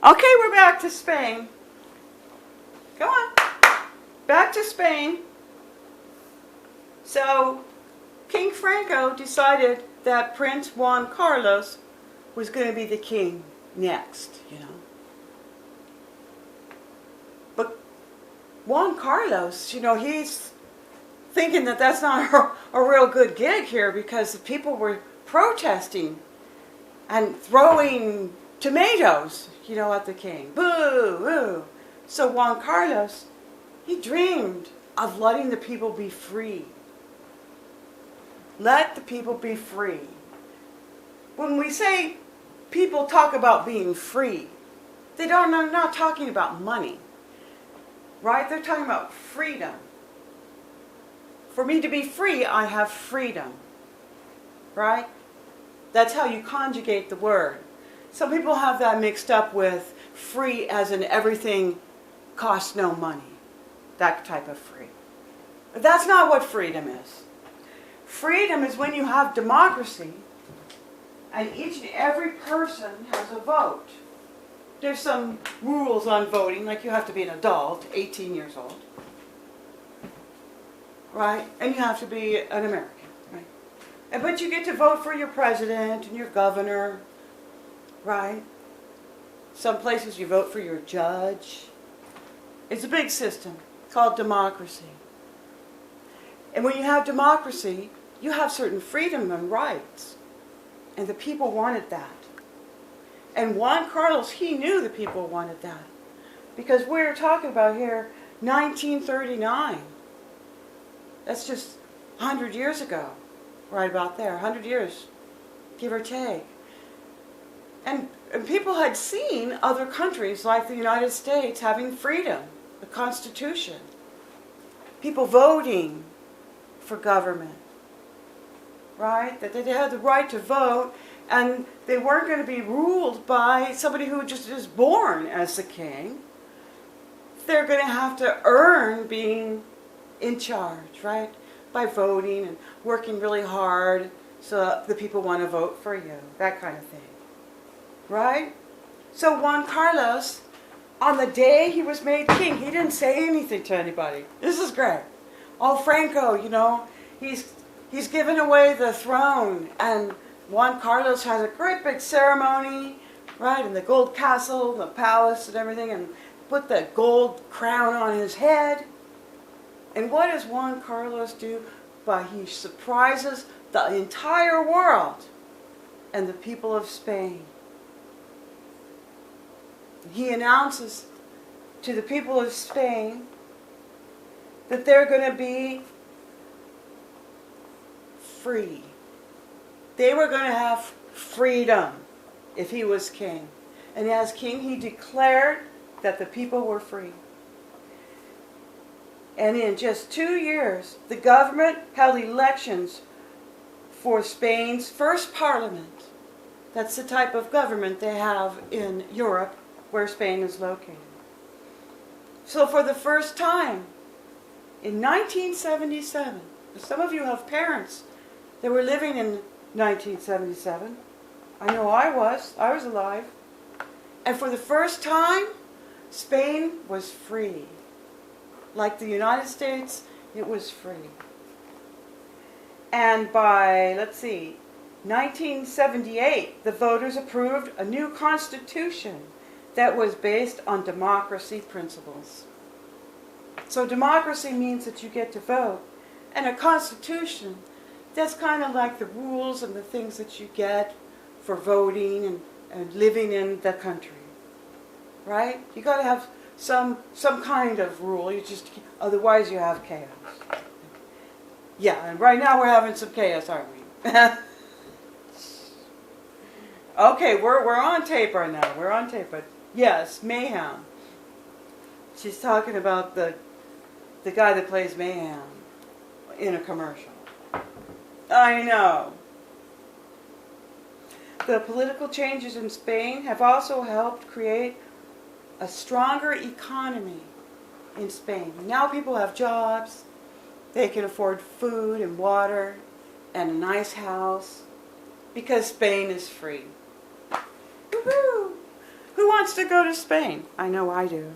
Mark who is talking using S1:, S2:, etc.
S1: Okay, we're back to Spain. Go on. Back to Spain. So, King Franco decided that Prince Juan Carlos was going to be the king next, you know. But Juan Carlos, you know, he's thinking that that's not a real good gig here because the people were protesting and throwing tomatoes, you know, at the king. Boo, boo. So Juan Carlos, he dreamed of letting the people be free. Let the people be free. When we say people talk about being free, they're not talking about money, right? They're talking about freedom. For me to be free, I have freedom, right? That's how you conjugate the word. Some people have that mixed up with free as in everything costs no money, that type of free. But that's not what freedom is. Freedom is when you have democracy and each and every person has a vote. There's some rules on voting, like you have to be an adult, 18 years old, right? And you have to be an American, right? But you get to vote for your president and your governor, right? Some places you vote for your judge. It's a big system called democracy. And when you have democracy, you have certain freedom and rights. And the people wanted that. And Juan Carlos, he knew the people wanted that. Because we're talking about here, 1939. That's just 100 years ago. Right about there, 100 years, give or take. And people had seen other countries like the United States having freedom, the Constitution. People voting for government, right? That they had the right to vote and they weren't going to be ruled by somebody who just is born as the king. They're going to have to earn being in charge, right? By voting and working really hard so the people want to vote for you, that kind of thing. Right? So Juan Carlos, on the day he was made king, he didn't say anything to anybody. This is great. Oh, Franco, you know, he's given away the throne, and Juan Carlos has a great big ceremony, right, in the gold castle, the palace and everything, and put the gold crown on his head. And what does Juan Carlos do? He surprises the entire world and the people of Spain. He announces to the people of Spain that they're going to be free. They were going to have freedom if he was king. And as king, he declared that the people were free. And in just 2 years, the government held elections for Spain's first parliament. That's the type of government they have in Europe, where Spain is located. So for the first time, in 1977, some of you have parents that were living in 1977. I know I was alive. And for the first time, Spain was free. Like the United States, it was free. And by, 1978, the voters approved a new constitution that was based on democracy principles. So democracy means that you get to vote. And a constitution, that's kind of like the rules and the things that you get for voting and living in the country. Right? You got to have some kind of rule. Otherwise you have chaos. Yeah, and right now we're having some chaos, aren't we? Okay, we're on tape right now. We're on tape, but yes, mayhem. She's talking about the guy that plays mayhem in a commercial. I know. The political changes in Spain have also helped create a stronger economy in Spain. Now people have jobs, they can afford food and water and a nice house because Spain is free. Woohoo! Who wants to go to Spain? I know I do.